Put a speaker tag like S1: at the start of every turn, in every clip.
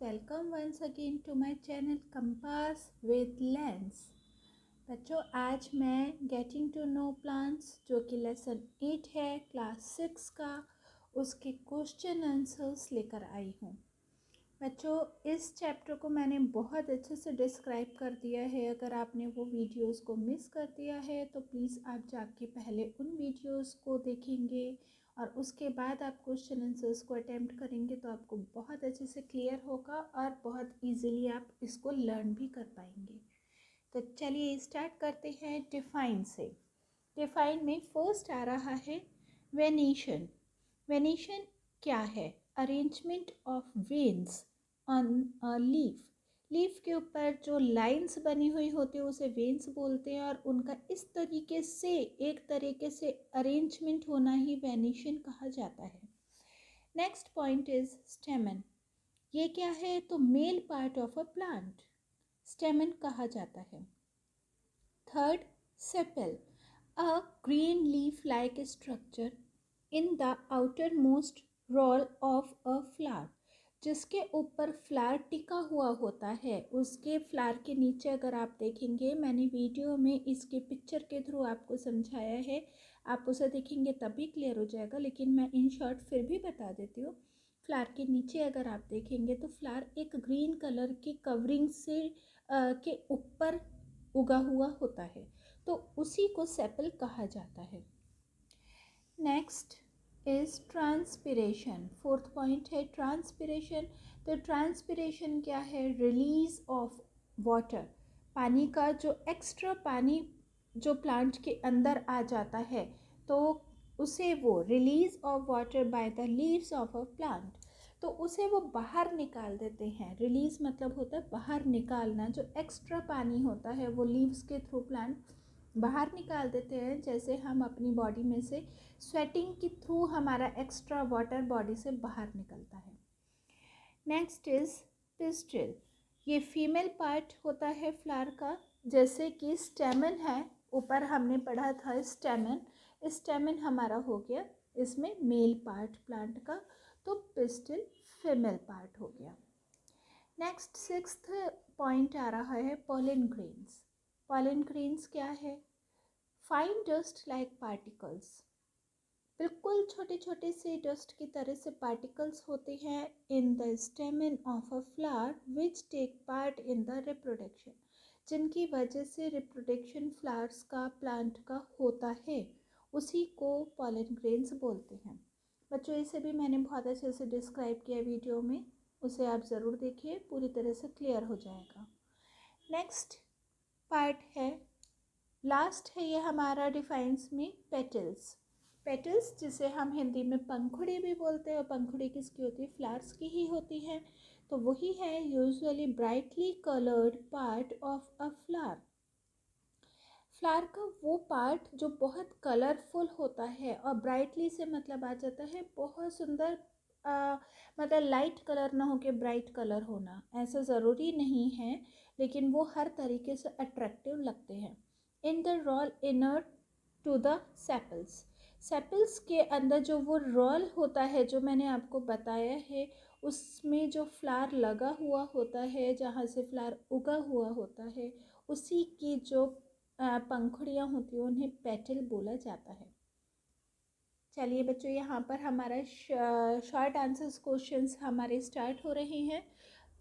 S1: welcome once again to my channel Compass with Lens। बच्चों आज मैं गेटिंग टू नो प्लांट्स जो कि लेसन 8 है क्लास 6 का उसके क्वेश्चन आंसर्स लेकर आई हूँ। बच्चों इस चैप्टर को मैंने बहुत अच्छे से डिस्क्राइब कर दिया है। अगर आपने वो वीडियोस को मिस कर दिया है तो प्लीज़ आप जाके पहले उन वीडियोस को देखेंगे और उसके बाद आप क्वेश्चन आंसर्स को अटेम्प्ट करेंगे तो आपको बहुत अच्छे से क्लियर होगा और बहुत इजीली आप इसको लर्न भी कर पाएंगे। तो चलिए स्टार्ट करते हैं डिफाइन से। डिफाइन में फर्स्ट आ रहा है वेनेशन। वेनेशन क्या है? Arrangement of veins on a leaf. Leaf के ऊपर जो लाइंस बनी हुई होती है उसे वेन्स बोलते हैं और उनका इस तरीके से एक तरीके से अरेंजमेंट होना ही वेनेशन कहा जाता है। Next point is stamen. ये क्या है? तो male part of a plant stamen कहा जाता है। Third sepal, a green leaf like structure in the outer most whorl of a flower. जिसके ऊपर फ्लावर टिका हुआ होता है उसके फ्लावर के नीचे अगर आप देखेंगे, मैंने वीडियो में इसके पिक्चर के थ्रू आपको समझाया है, आप उसे देखेंगे तभी क्लियर हो जाएगा, लेकिन मैं इन शॉर्ट फिर भी बता देती हूँ। फ्लावर के नीचे अगर आप देखेंगे तो फ्लावर एक ग्रीन कलर की कवरिंग से के ऊपर उगा हुआ होता है, तो उसी को सेपल कहा जाता है। Next is transpiration. Fourth point है ट्रांसपिरेशन। तो ट्रांसपिरेशन क्या है? Release of water. पानी का जो एक्स्ट्रा पानी जो प्लांट के अंदर आ जाता है तो उसे वो release of water by the leaves of a plant, तो उसे वो बाहर निकाल देते हैं। रिलीज मतलब होता है बाहर निकालना। जो एक्स्ट्रा पानी होता है वो लीव्स के थ्रू प्लांट बाहर निकाल देते हैं। जैसे हम अपनी बॉडी में से स्वेटिंग के थ्रू हमारा एक्स्ट्रा वाटर बॉडी से बाहर निकलता है। Next is pistil. ये फीमेल पार्ट होता है फ्लावर का, जैसे कि स्टेमन है, ऊपर हमने पढ़ा था स्टेमन, स्टेमन हमारा हो गया इसमें मेल पार्ट प्लांट का, तो पिस्टिल फीमेल पार्ट हो गया। नेक्स्ट सिक्स्थ पॉइंट आ रहा है पोलन ग्रेन्स। पोलन ग्रेन्स क्या है? Fine dust like particles. बिल्कुल छोटे छोटे से डस्ट की तरह से पार्टिकल्स होते हैं in the stamen of a flower which take part in the reproduction, जिनकी वजह से रिप्रोडक्शन फ्लावर्स का प्लांट का होता है, उसी को पोलन ग्रेन्स बोलते हैं। बच्चों इसे भी मैंने बहुत अच्छे से डिस्क्राइब किया वीडियो में, उसे आप ज़रूर देखिए, पूरी तरह से क्लियर हो जाएगा। नेक्स्ट पार्ट है, लास्ट है ये हमारा डिफाइंस में, पेटल्स। पेटल्स जिसे हम हिंदी में पंखुड़ी भी बोलते हैं, और पंखुड़ी किसकी होती है? फ्लावर्स की ही होती है। तो वही है usually brightly coloured part of a flower. Flower का वो पार्ट जो बहुत कलरफुल होता है, और ब्राइटली से मतलब आ जाता है बहुत सुंदर, मतलब लाइट कलर ना हो के ब्राइट कलर होना, ऐसा ज़रूरी नहीं है, लेकिन वो हर तरीके से अट्रैक्टिव लगते हैं। In the whorl inner to the sepals. Sepals के अंदर जो वो रोल होता है जो मैंने आपको बताया है, उसमें जो फ्लावर लगा हुआ होता है, जहाँ से फ्लावर उगा हुआ होता है, उसी की जो पंखुड़ियाँ होती हैं उन्हें पेटल बोला जाता है। चलिए बच्चों यहाँ पर हमारा शॉर्ट आंसर्स क्वेश्चंस हमारे स्टार्ट हो रहे हैं।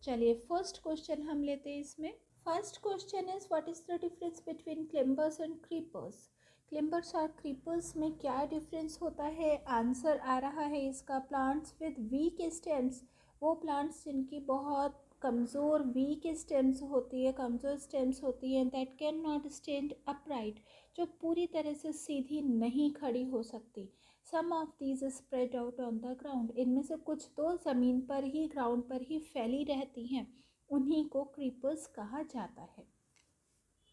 S1: चलिए फर्स्ट क्वेश्चन हम लेते हैं इसमें। First question is what is the difference between climbers and creepers. Climbers और क्रीपर्स में क्या डिफरेंस होता है? आंसर आ रहा है इसका, प्लांट्स विद वीक स्टेम्स। वो प्लांट्स जिनकी बहुत कमज़ोर वीक स्टेम्स होती है, कमज़ोर स्टेम्स होती हैं, that can not stand upright, जो पूरी तरह से सीधी नहीं खड़ी हो सकती। Some of these spread out on the ground. इनमें से कुछ तो ज़मीन पर ही, ग्राउंड पर ही फैली रहती हैं, उन्हीं को क्रीपर्स कहा जाता है।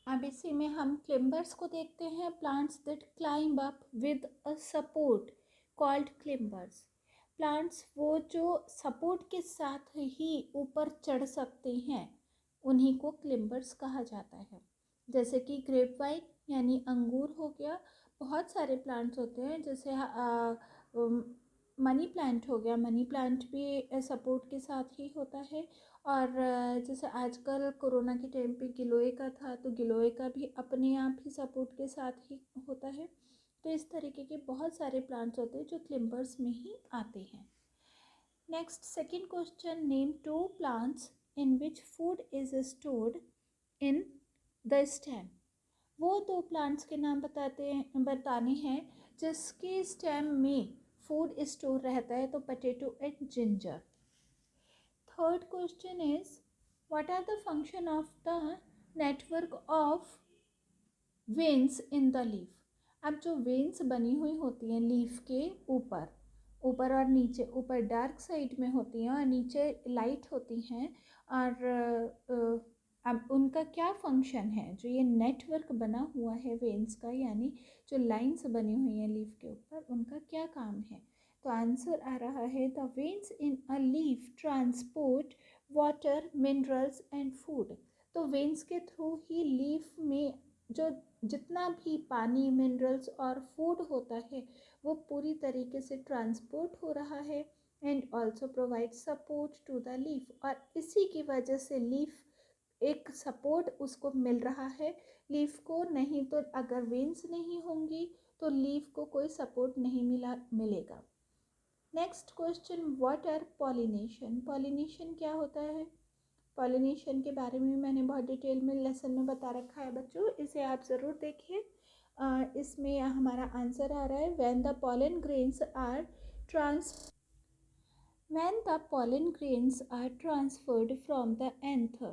S1: अब इसी में हम क्लिम्बर्स को देखते हैं। Plants that climb up with a support called climbers. Plants वो जो सपोर्ट के साथ ही ऊपर चढ़ सकते हैं, उन्हीं को क्लिम्बर्स कहा जाता है। जैसे कि ग्रेप वाइन यानी अंगूर हो गया। बहुत सारे प्लांट्स होते हैं, जैसे मनी प्लांट हो गया, मनी प्लांट भी सपोर्ट के साथ ही होता है। और जैसे आजकल कोरोना के टाइम पे गिलोय का था, तो गिलोय का भी अपने आप ही सपोर्ट के साथ ही होता है। तो इस तरीके के बहुत सारे प्लांट्स होते हैं जो क्लिम्पर्स में ही आते हैं। Next second question, name 2 plants in which food is stored in the stem. वो 2 प्लांट्स के नाम बताने हैं जिसके स्टेम में फूड स्टोर रहता है, तो potato and ginger. Third question is what are the function of the network of veins in the leaf. अब जो वेन्स बनी हुई होती हैं लीफ के ऊपर ऊपर और नीचे, ऊपर डार्क साइड में होती हैं और नीचे लाइट होती हैं, और अब उनका क्या फंक्शन है। जो ये नेटवर्क बना हुआ है वेन्स का, यानी जो लाइंस बनी हुई हैं लीफ के ऊपर, उनका क्या काम है। तो आंसर आ रहा है the veins in a leaf transport water, minerals and food. तो वेन्स के थ्रू ही लीफ में जो जितना भी पानी, मिनरल्स और फूड होता है वो पूरी तरीके से ट्रांसपोर्ट हो रहा है and also provide support to the leaf. और इसी की वजह से लीफ एक सपोर्ट उसको मिल रहा है लीफ को, नहीं तो अगर वेन्स नहीं होंगी तो लीफ को कोई सपोर्ट नहीं मिलेगा। Next question, what are pollination. Pollination क्या होता है। पॉलिनेशन के बारे में मैंने बहुत डिटेल में लेसन में बता रखा है बच्चों, इसे आप ज़रूर देखिए। इसमें हमारा आंसर आ रहा है when the pollen grains are transferred from the anther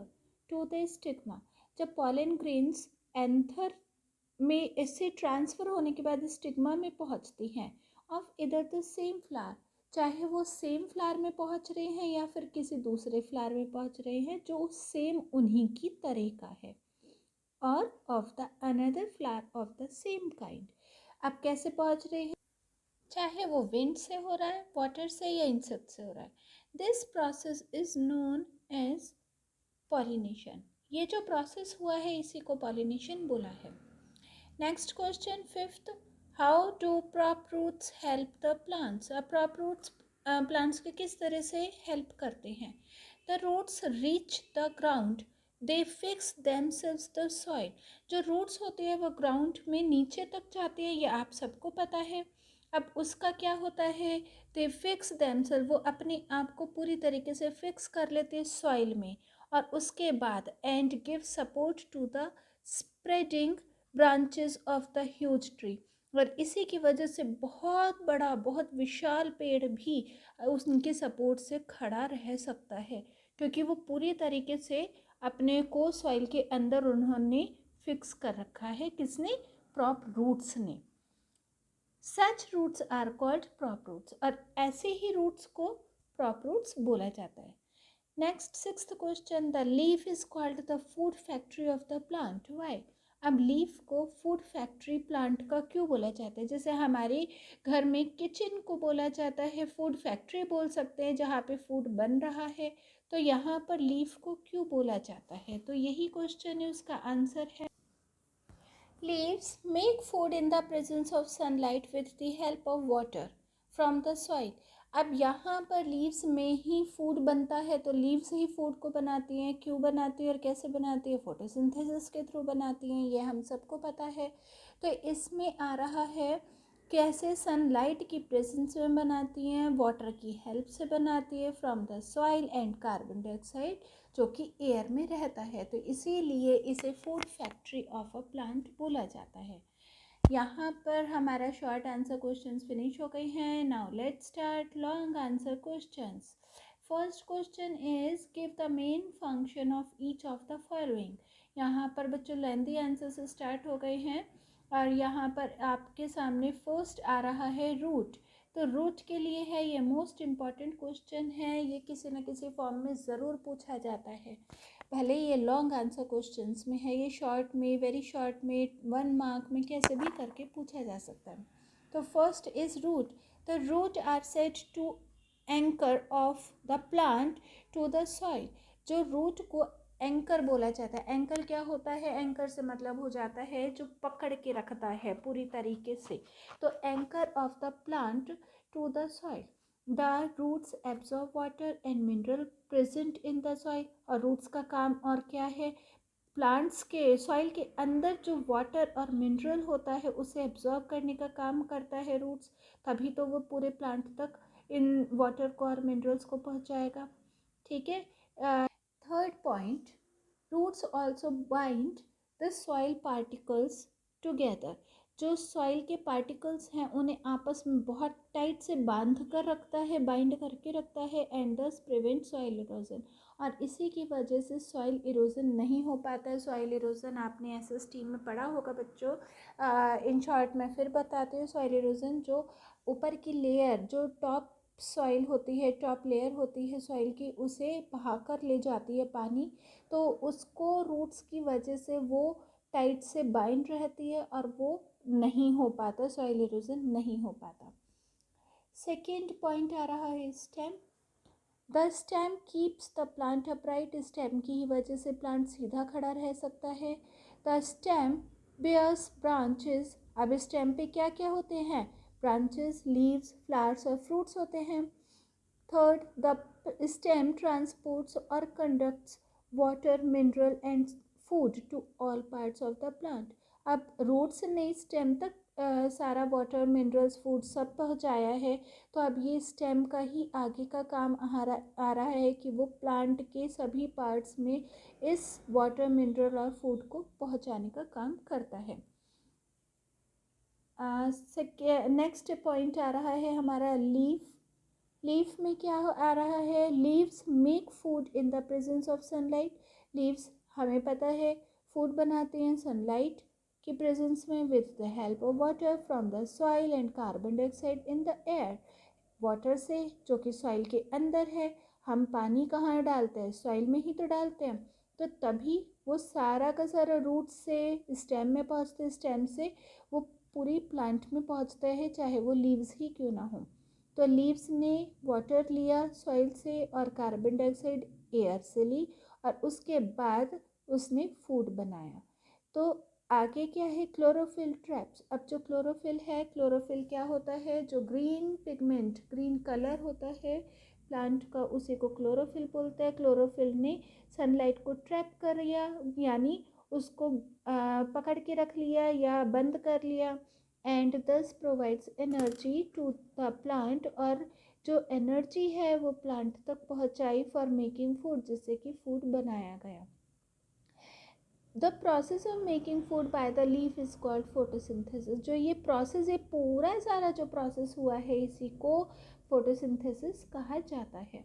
S1: to the stigma। जब pollen grains एंथर में इससे ट्रांसफ़र होने के बाद स्टिग्मा में पहुंचती हैं ऑफ इधर द सेम फ्लावर, चाहे वो सेम फ्लावर में पहुंच रहे हैं या फिर किसी दूसरे फ्लावर में पहुंच रहे हैं जो सेम उन्हीं की तरह का है, और of the another flower of the same kind. अब कैसे पहुंच रहे हैं, चाहे वो विंड से हो रहा है, वाटर से या इंसेक्ट से हो रहा है। This process is known as pollination. ये जो प्रोसेस हुआ है इसी को पॉलिनेशन बोला है। Next question, fifth, how do crop roots help the plants. अब क्रॉप रूट्स प्लांट्स के किस तरह से हेल्प करते हैं। The roots reach the ground, they fix themselves the soil. जो रूट्स होते हैं वो ग्राउंड में नीचे तक जाते हैं, ये आप सबको पता है। अब उसका क्या होता है, दे फिक्स देमसेल्व, वो अपने आप को पूरी तरीके से फिक्स कर लेते हैं सॉइल में, और उसके बाद and give support to the spreading branches of the huge tree. और इसी की वजह से बहुत बड़ा, बहुत विशाल पेड़ भी उनके सपोर्ट से खड़ा रह सकता है, क्योंकि वो पूरी तरीके से अपने को सॉइल के अंदर उन्होंने फिक्स कर रखा है। किसने, क्रॉप रूट्स ने। Such roots are called crop roots, और ऐसे ही रूट्स को क्रॉप रूट्स बोला जाता है। Next sixth question, the leaf is called the food factory of the plant, why. अब लीफ को फूड फैक्ट्री प्लांट का क्यों बोला जाता है। जैसे हमारे घर में किचन को बोला जाता है फूड फैक्ट्री बोल सकते हैं जहाँ पे फूड बन रहा है, तो यहाँ पर लीफ को क्यों बोला जाता है, तो यही क्वेश्चन है, उसका आंसर है leaves make food in the presence of sunlight with the help of water from the soil। अब यहाँ पर लीव्स में ही फूड बनता है, तो लीव्स ही फूड को बनाती हैं। क्यों बनाती है और कैसे बनाती है, फोटोसिंथेसिस के थ्रू बनाती हैं, ये हम सबको पता है। तो इसमें आ रहा है कैसे सनलाइट की प्रेजेंस में बनाती हैं, वाटर की हेल्प से बनाती है, from the soil and carbon dioxide जो कि एयर में रहता है, तो इसीलिए इसे food factory of a plant बोला जाता है। यहाँ पर हमारा शॉर्ट आंसर क्वेश्चंस फिनिश हो गए हैं। Now let's start long answer questions. First question is give the main function of each of the following. यहाँ पर बच्चों लेंथी आंसर से स्टार्ट हो गए हैं, और यहाँ पर आपके सामने फर्स्ट आ रहा है रूट। तो रूट के लिए है, ये मोस्ट इम्पॉर्टेंट क्वेश्चन है, ये किसी न किसी फॉर्म में ज़रूर पूछा जाता है। भले ये लॉन्ग आंसर क्वेश्चंस में है, ये शॉर्ट में, वेरी शॉर्ट में, 1 मार्क में कैसे भी करके पूछा जा सकता है। तो first is root. The root are set to anchor of the plant to the soil. जो रूट को एंकर बोला जाता है। एंकर क्या होता है, एंकर से मतलब हो जाता है जो पकड़ के रखता है पूरी तरीके से। तो anchor of the plant to the soil. The roots absorb water and mineral present in the soil. और रूट्स का काम और क्या है, प्लांट्स के सॉइल के अंदर जो वाटर और मिनरल होता है उसे एब्जॉर्ब करने का काम करता है रूट्स, तभी तो वो पूरे प्लांट तक इन वाटर को और मिनरल्स को पहुंचाएगा। ठीक है। Third point, roots also bind the soil particles together. जो सॉइल के पार्टिकल्स हैं उन्हें आपस में बहुत टाइट से बांध कर रखता है, बाइंड करके रखता है, एंड दस प्रिवेंट सॉइल इरोजन। और इसी की वजह से सॉइल इरोजन नहीं हो पाता है। सॉइल इरोजन आपने एसएसटी में पढ़ा होगा बच्चों। इन शॉर्ट मैं फिर बताती हूँ। सॉइल इरोजन जो ऊपर की लेयर, जो टॉप सॉइल होती है, टॉप लेयर होती है सॉइल की, उसे बहाकर ले जाती है पानी, तो उसको रूट्स की वजह से वो टाइट से बाइंड रहती है और वो नहीं हो पाता, सॉइल इरोजन नहीं हो पाता। सेकेंड पॉइंट आ रहा है stem. The stem keeps the plant upright. Stem की ही वजह से प्लांट सीधा खड़ा रह सकता है। The stem bears branches. अब स्टेम पे क्या क्या होते हैं, ब्रांचेस, लीव्स, फ्लावर्स और फ्रूट्स होते हैं। थर्ड, द स्टेम ट्रांसपोर्ट्स और conducts water, mineral and food to all parts of the plant. अब रूट्स ने स्टेम तक सारा वाटर, मिनरल्स, फूड सब पहुंचाया है, तो अब ये स्टेम का ही आगे का काम आ रहा है कि वो प्लांट के सभी पार्ट्स में इस वाटर, मिनरल और फूड को पहुंचाने का काम करता है। नेक्स्ट पॉइंट आ रहा है हमारा लीफ। लीफ में क्या आ रहा है, leaves make food in the presence of sunlight. Leaves हमें पता है फूड बनाते हैं सनलाइट की प्रेजेंस में, with the help of water from the soil and carbon dioxide in the air. Water से, जो कि सॉइल के अंदर है, हम पानी कहाँ डालते हैं, सॉइल में ही तो डालते हैं, तो तभी वो सारा का सारा रूट से स्टेम में पहुँचते, स्टेम से वो पूरी प्लांट में पहुँचता है, चाहे वो लीव्स ही क्यों ना हो। तो लीव्स ने वाटर लिया सॉइल से और कार्बन डाइऑक्साइड एयर से ली, और उसके बाद उसने फूड बनाया। तो आगे क्या है, क्लोरोफिल ट्रैप्स। अब जो क्लोरोफिल है, क्लोरोफिल क्या होता है, जो ग्रीन पिगमेंट, ग्रीन कलर होता है प्लांट का, उसी को क्लोरोफिल बोलते हैं। क्लोरोफिल ने सनलाइट को ट्रैप कर लिया, यानी उसको पकड़ के रख लिया या बंद कर लिया, and this provides energy to the plant. और जो एनर्जी है वो प्लांट तक पहुंचाई फॉर मेकिंग फूड, जिससे कि फूड बनाया गया। The process of making food by the leaf is called photosynthesis. जो ये प्रोसेस है, पूरा सारा जो प्रोसेस हुआ है, इसी को फोटोसिंथेसिस कहा जाता है।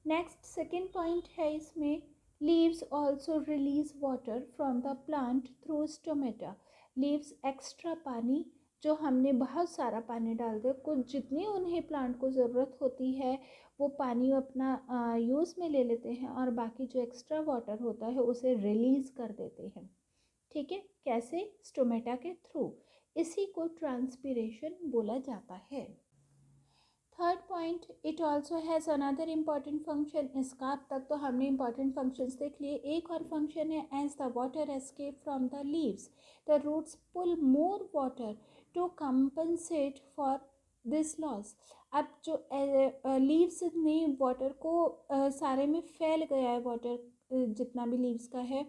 S1: नेक्स्ट सेकेंड पॉइंट है इसमें, leaves also release water from the plant through stomata. Leaves extra पानी, जो हमने बहुत सारा पानी डाल दिया, कुछ जितनी उन्हें प्लांट को ज़रूरत होती है वो पानी अपना यूज़ में ले लेते हैं, और बाकी जो एक्स्ट्रा वाटर होता है उसे रिलीज़ कर देते हैं। ठीक है, कैसे, स्टोमेटा के थ्रू। इसी को ट्रांसपीरेशन बोला जाता है। Third point, it also has another important function. इसका अब तक तो हमने इम्पॉर्टेंट फंक्शंस देख लिए, एक और फंक्शन है, as the water escape from the leaves the roots pull more water to compensate for this loss. अब जो लीव्स ने वाटर को सारे में फैल गया है वाटर, जितना भी लीव्स का है,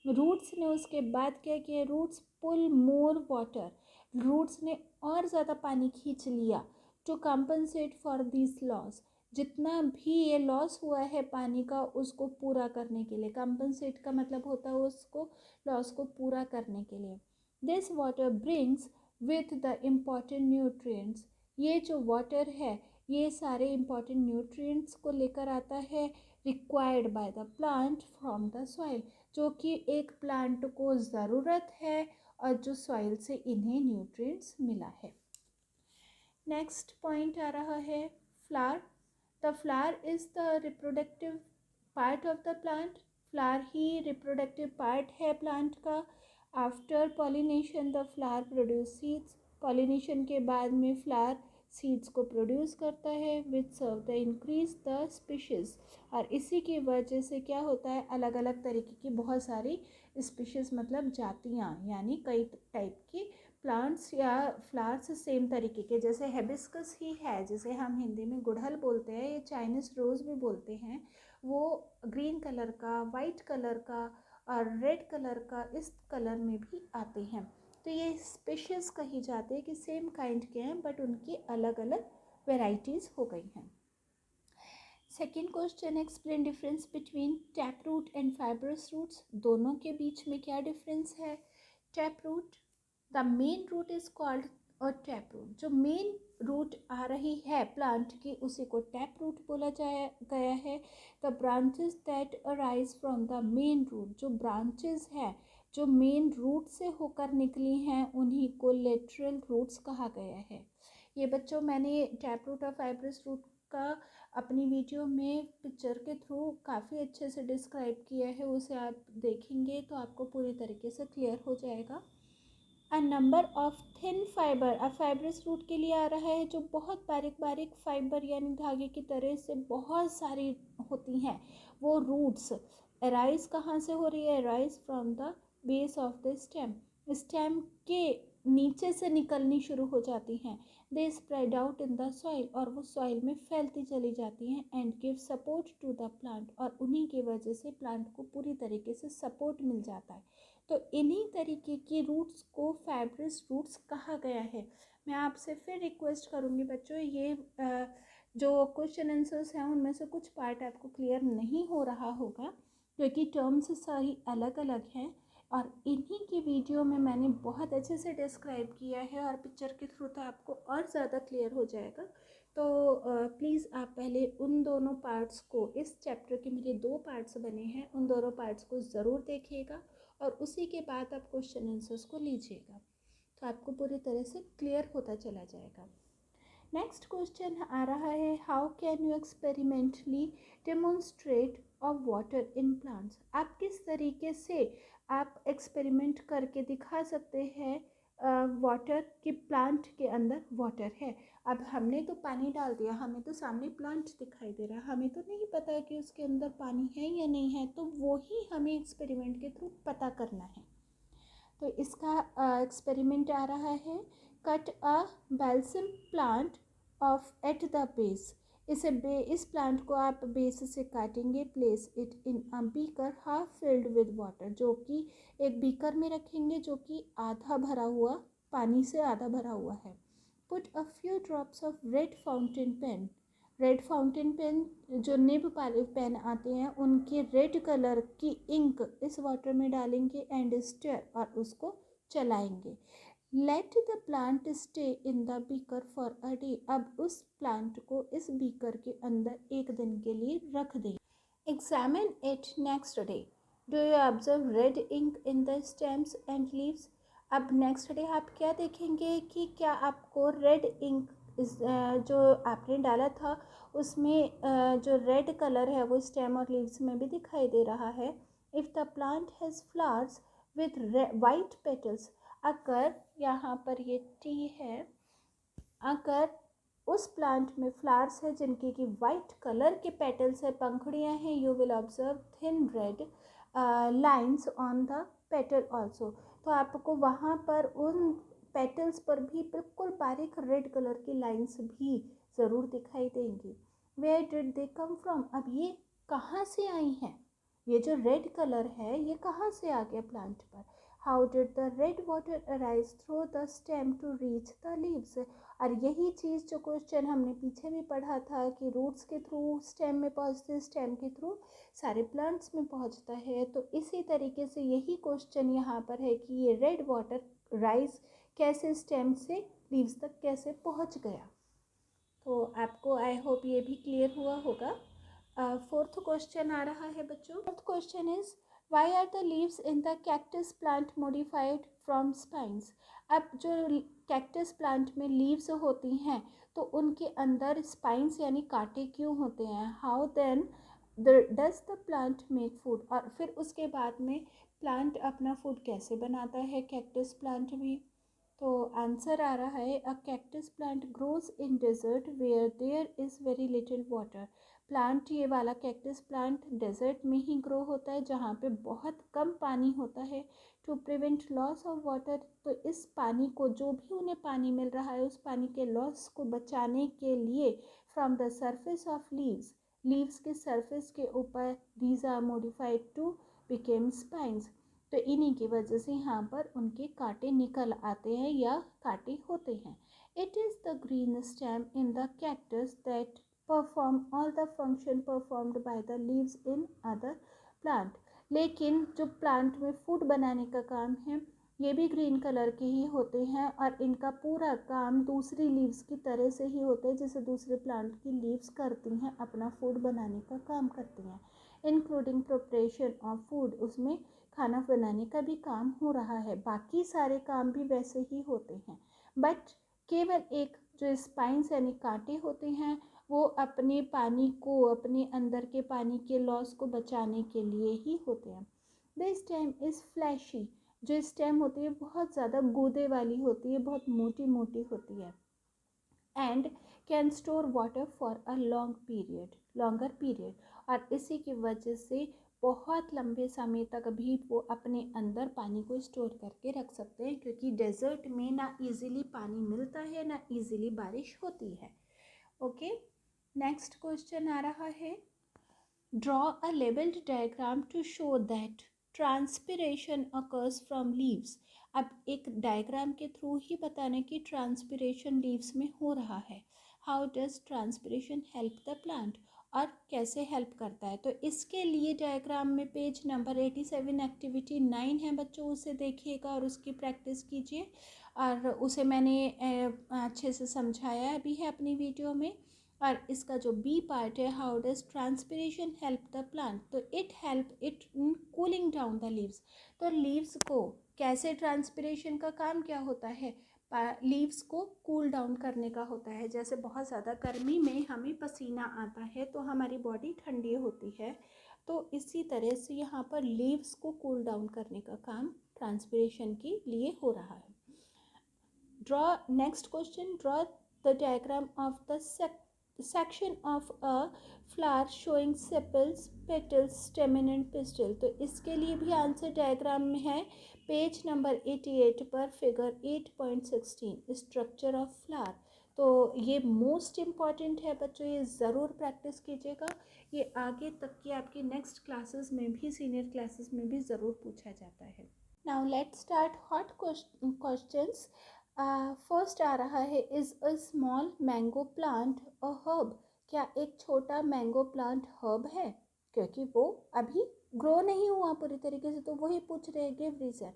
S1: रूट्स ने उसके बाद क्या किया, roots pull more water, roots ने और ज़्यादा पानी खींच लिया, to compensate for this loss, जितना भी ये लॉस हुआ है पानी का उसको पूरा करने के लिए। कंपनसेट का मतलब होता है उसको, लॉस को पूरा करने के लिए। This water brings with the important nutrients. ये जो वाटर है ये सारे इम्पॉर्टेंट न्यूट्रिएंट्स को लेकर आता है, required by the plant from the soil, जो कि एक प्लांट को ज़रूरत है और जो सॉइल से इन्हें न्यूट्रिएंट्स मिला है। नेक्स्ट पॉइंट आ रहा है flower. The flower is the reproductive part of the plant. Flower ही रिप्रोडक्टिव पार्ट है प्लांट का। After pollination the flower produce seeds. Pollination के बाद में फ्लावर सीड्स को प्रोड्यूस करता है, which serve the increase the species. और इसी की वजह से क्या होता है, अलग अलग तरीके की बहुत सारी स्पीशीज मतलब जातियाँ, यानी कई टाइप की प्लांट्स या फ्लावर्स सेम तरीके के, जैसे हेबिस्कस ही है जिसे हम हिंदी में गुड़हल बोलते हैं, ये चाइनीज़ रोज़ भी बोलते हैं, वो ग्रीन कलर का, वाइट कलर का और रेड कलर का, इस कलर में भी आते हैं। तो ये स्पेशीज़ कही जाती है कि सेम काइंड के हैं बट उनकी अलग अलग वेराइटीज़ हो गई हैं। Second question, explain difference between tap root and fibrous roots. दोनों के बीच में क्या डिफरेंस है? Tap root, the main root is called a tap root. जो मेन रूट आ रही है प्लांट की उसी को टैप रूट बोला गया है। The branches that arise from the main root, जो ब्रांचेस है जो मेन रूट से होकर निकली हैं उन्हीं को लेटरल रूट्स कहा गया है। ये बच्चों मैंने टैप रूट और फाइब्रस रूट का अपनी वीडियो में पिक्चर के थ्रू काफ़ी अच्छे से डिस्क्राइब किया है, उसे आप देखेंगे तो आपको पूरी तरीके से क्लियर हो जाएगा। A number of thin fibre, अब फाइब्रस रूट के लिए आ रहा है जो बहुत बारीक बारीक फाइबर यानी धागे की तरह से बहुत सारी होती हैं वो रूट्स। अराइज कहाँ से हो रही है? Arise from the base of the stem, stem के नीचे से निकलनी शुरू हो जाती हैं। They spread out in the soil, और वो सॉइल में फैलती चली जाती हैं। And give support to the plant, और उन्हीं की वजह से प्लांट को पूरी तरीके से सपोर्ट मिल जाता है। तो इन्हीं तरीके की रूट्स को फाइब्रस रूट्स कहा गया है। मैं आपसे फिर रिक्वेस्ट करूँगी बच्चों, ये जो क्वेश्चन आंसर्स हैं उनमें से कुछ पार्ट आपको क्लियर नहीं हो रहा होगा क्योंकि टर्म्स सारी अलग अलग हैं, और इन्हीं की वीडियो में मैंने बहुत अच्छे से डिस्क्राइब किया है और पिक्चर के थ्रू तो आपको और ज़्यादा क्लियर हो जाएगा। तो प्लीज़ आप पहले उन दोनों पार्ट्स को, इस चैप्टर के मेरे 2 पार्ट्स बने हैं, उन दोनों पार्ट्स को ज़रूर देखिएगा और उसी के बाद आप क्वेश्चन आंसर्स को लीजिएगा तो आपको पूरी तरह से क्लियर होता चला जाएगा। नेक्स्ट क्वेश्चन आ रहा है, how can you experimentally demonstrate of water in plants. आप किस तरीके से आप एक्सपेरिमेंट करके दिखा सकते हैं वाटर कि प्लांट के अंदर वाटर है। अब हमने तो पानी डाल दिया, हमें तो सामने प्लांट दिखाई दे रहा है, हमें तो नहीं पता कि उसके अंदर पानी है या नहीं है, तो वो ही हमें एक्सपेरिमेंट के थ्रू पता करना है। तो इसका एक्सपेरिमेंट आ रहा है, cut a balsam plant of at the base. इस प्लांट को आप बेस से काटेंगे। Place it in a beaker half filled with water, जो कि एक बीकर में रखेंगे जो कि आधा भरा हुआ, पानी से आधा भरा हुआ है। Put a few drops of red fountain pen, red fountain pen जो निब पेन आते हैं उनके रेड कलर की इंक इस वाटर में डालेंगे एंड स्टर, और उसको चलाएंगे। Let the plant stay in the beaker for a day, अब उस प्लांट को इस बीकर के अंदर एक दिन के लिए रख दें। Examine it next day, do you observe red ink in the stems and leaves. अब नेक्स्ट डे आप क्या देखेंगे कि क्या आपको रेड इंक जो आपने डाला था उसमें जो रेड कलर है वो स्टेम और लीव्स में भी दिखाई दे रहा है। If the plant has flowers with white petals, अगर यहाँ पर ये टी है, अगर उस प्लांट में फ्लावर्स है जिनके की वाइट कलर के पेटल्स है, पंखुड़ियाँ हैं, you will observe thin red lines on the petal also, तो आपको वहाँ पर उन पेटल्स पर भी बिल्कुल बारीक रेड कलर की लाइन्स भी ज़रूर दिखाई देंगी। Where did they come from, अब ये कहाँ से आई हैं, ये जो रेड कलर है ये कहाँ से आ गया प्लांट पर। How did the red water arise through the stem to reach the leaves, और यही चीज़ जो क्वेश्चन हमने पीछे भी पढ़ा था कि रूट्स के थ्रू स्टेम में पहुँचते, स्टेम के थ्रू सारे प्लांट्स में पहुँचता है, तो इसी तरीके से यही क्वेश्चन यहाँ पर है कि ये रेड वाटर राइज कैसे स्टेम से लीव्स तक कैसे पहुँच गया। तो आपको आई होप ये भी क्लियर हुआ होगा। फोर्थ क्वेश्चन आ रहा है बच्चों। Fourth question is, why are the leaves in the cactus plant modified from spines. अब जो कैक्टस प्लांट में लीव्स होती हैं तो उनके अंदर स्पाइंस यानी कांटे क्यों होते हैं। How then does the plant make food, और फिर उसके बाद में प्लांट अपना फूड कैसे बनाता है, कैक्टस प्लांट भी। तो आंसर आ रहा है, a cactus plant grows in desert where there is very little water. Plant, ये वाला कैक्टस प्लांट डेजर्ट में ही ग्रो होता है जहाँ पे बहुत कम पानी होता है। To prevent loss of water, तो इस पानी को, जो भी उन्हें पानी मिल रहा है उस पानी के लॉस को बचाने के लिए, from the surface of leaves, leaves के सरफेस के ऊपर, these are modified to become spines, तो इन्हीं की वजह से यहाँ पर उनके कांटे निकल आते हैं या कांटे होते हैं। It is the green stem in the cactus that perform all the function performed by the leaves in other plant, लेकिन जो प्लांट में फूड बनाने का काम है ये भी ग्रीन कलर के ही होते हैं और इनका पूरा काम दूसरी लीव्स की तरह से ही होता है जैसे दूसरे प्लांट की लीव्स करती हैं, अपना फूड बनाने का काम करती हैं, इंक्लूडिंग प्रिपरेशन ऑफ फूड, उसमें खाना बनाने का भी काम हो रहा है, बाकी सारे काम भी वैसे ही होते हैं। बट केवल एक जो स्पाइंस यानी कांटे होते हैं वो अपने पानी को, अपने अंदर के पानी के लॉस को बचाने के लिए ही होते हैं। द स्टेम इज़ फ्लैशी, जो स्टेम होती है बहुत ज़्यादा गूदे वाली होती है, बहुत मोटी मोटी होती है, and can store water for a longer period, और इसी की वजह से बहुत लंबे समय तक भी वो अपने अंदर पानी को स्टोर करके रख सकते हैं, क्योंकि डेजर्ट में ना इजीली पानी मिलता है ना इजीली बारिश होती है। ओके, नेक्स्ट क्वेश्चन आ रहा है, draw a labelled diagram to show that transpiration occurs from leaves. अब एक डायग्राम के थ्रू ही बताना कि ट्रांसपिरेशन लीव्स में हो रहा है। How does transpiration help the plant, और कैसे हेल्प करता है, तो इसके लिए डायग्राम में पेज नंबर 87 एक्टिविटी 9 है बच्चों, उसे देखिएगा और उसकी प्रैक्टिस कीजिए, और उसे मैंने अच्छे से समझाया भी है अपनी वीडियो में। और इसका जो बी पार्ट है, how does transpiration help the plant, तो it help it in cooling down the leaves, तो लीव्स को कैसे, ट्रांसपिरेशन का काम क्या होता है, लीव्स को कूल डाउन करने का होता है। जैसे बहुत ज़्यादा गर्मी में हमें पसीना आता है तो हमारी बॉडी ठंडी होती है, तो इसी तरह से यहाँ पर लीव्स को कूल डाउन करने का काम ट्रांसपिरेशन के लिए हो रहा है। Draw, next question, draw the diagram of the section of a flower showing sepals, petals, stamen and pistil, तो इसके लिए भी आंसर डायग्राम में है पेज नंबर 88 पर फिगर 8.16 स्ट्रक्चर ऑफ फ्लावर। तो ये मोस्ट इम्पॉर्टेंट है बच्चों, ये ज़रूर प्रैक्टिस कीजिएगा, ये आगे तक की आपकी नेक्स्ट क्लासेस में भी, सीनियर क्लासेस में भी ज़रूर पूछा जाता है। Now let's start hot questions. First आ रहा है, is a small mango plant a herb, क्या एक छोटा मैंगो प्लांट हर्ब है, क्योंकि वो अभी ग्रो नहीं हुआ पूरी तरीके से, तो वही पूछ रहे हैं, give reason.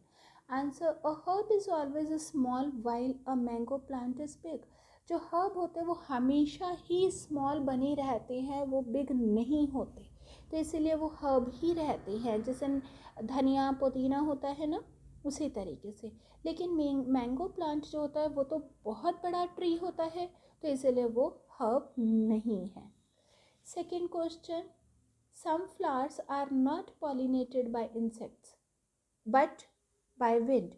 S1: Answer, a herb is always a small while a mango plant is big, जो हर्ब होते हैं वो हमेशा ही स्मॉल बने रहते हैं, वो बिग नहीं होते, तो इसीलिए वो हर्ब ही रहते हैं, जैसे धनिया पुदीना होता है ना, उसी तरीके से। लेकिन मैंगो प्लांट जो होता है वो तो बहुत बड़ा ट्री होता है, तो इसलिए वो हर्ब नहीं है। Second question, some flowers are not pollinated by insects but by wind,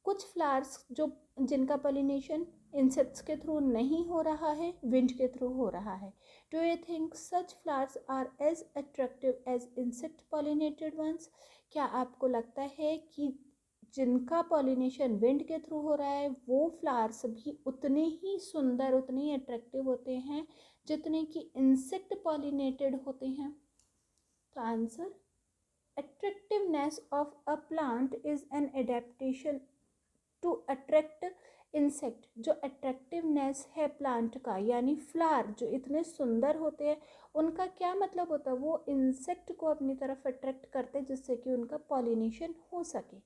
S1: कुछ फ्लावर्स जो जिनका पॉलिनेशन इंसेक्ट्स के थ्रू नहीं हो रहा है, विंड के थ्रू हो रहा है। Do you think such flowers are as attractive as insect pollinated ones, क्या आपको लगता है कि जिनका पॉलिनेशन विंड के थ्रू हो रहा है वो फ्लावर्स भी उतने ही सुंदर, उतने ही अट्रैक्टिव होते हैं जितने कि इंसेक्ट पॉलिनेटेड होते हैं? तो answer, attractiveness of a plant is an adaptation to attract insect, जो अट्रैक्टिवनेस है प्लांट का, यानी फ्लावर जो इतने सुंदर होते हैं उनका क्या मतलब होता है, वो इंसेक्ट को अपनी तरफ अट्रैक्ट करते हैं जिससे कि उनका पॉलिनेशन हो सके।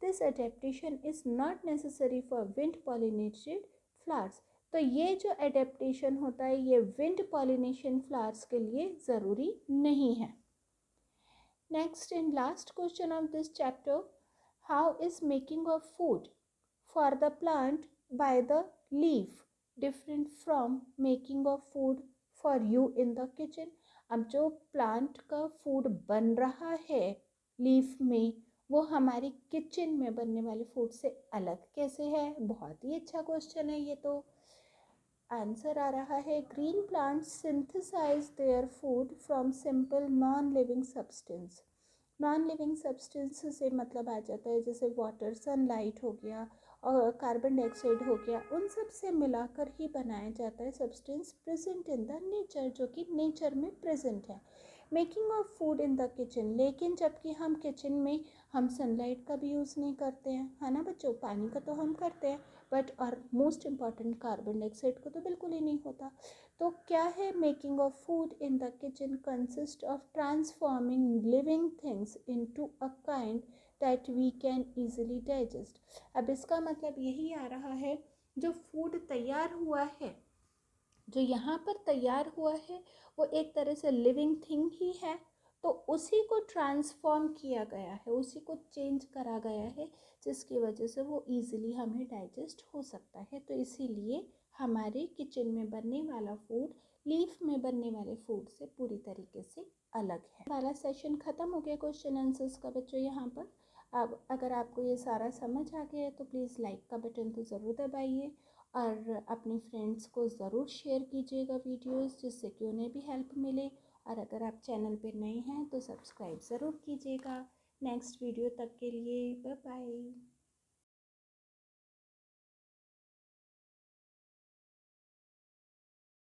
S1: This adaptation is not necessary for wind pollinated flowers, तो ये जो एडेप्टेशन होता है ये विंड पॉलिनेशन फ्लावर्स के लिए ज़रूरी नहीं है। Next and last question of this chapter, how is making of food for the plant by the leaf different from making of food for you in the kitchen, अब जो plant का food बन रहा है लीफ में वो हमारी kitchen में बनने वाले फूड से अलग कैसे है? बहुत ही अच्छा क्वेश्चन है ये तो। आंसर आ रहा है green plants synthesize their food from simple non living substance. Non living substance से मतलब आ जाता है जैसे वाटर, सनलाइट हो गया और कार्बन डाइऑक्साइड हो गया, उन सब से मिलाकर ही बनाया जाता है substance present in the nature, जो कि नेचर में प्रेजेंट है। Making of food in the kitchen, लेकिन जबकि हम किचन में हम सनलाइट का भी यूज़ नहीं करते हैं, है ना बच्चों, पानी का तो हम करते हैं बट और मोस्ट इम्पॉर्टेंट कार्बन डाइऑक्साइड को तो बिल्कुल ही नहीं होता। तो क्या है, making of food in the kitchen consist of transforming living things into a kind that we can easily digest. अब इसका मतलब यही आ रहा है, जो फूड तैयार हुआ है, जो यहाँ पर तैयार हुआ है वो एक तरह से लिविंग थिंग ही है, तो उसी को ट्रांसफॉर्म किया गया है, उसी को चेंज करा गया है, जिसकी वजह से वो इजीली हमें डाइजेस्ट हो सकता है। तो इसीलिए हमारे किचन में बनने वाला फूड लीफ में बनने वाले फूड से पूरी तरीके से अलग है। वाला सेशन ख़त्म हो गया क्वेश्चन आंसर्स का बच्चों यहाँ पर। अब अगर आपको ये सारा समझ आ गया है तो प्लीज़ लाइक का बटन तो ज़रूर दबाइए और अपनी फ्रेंड्स को ज़रूर शेयर कीजिएगा वीडियोस, जिससे कि उन्हें भी हेल्प मिले। और अगर आप चैनल पे नए हैं तो सब्सक्राइब ज़रूर कीजिएगा। नेक्स्ट वीडियो तक के लिए बाय बाय।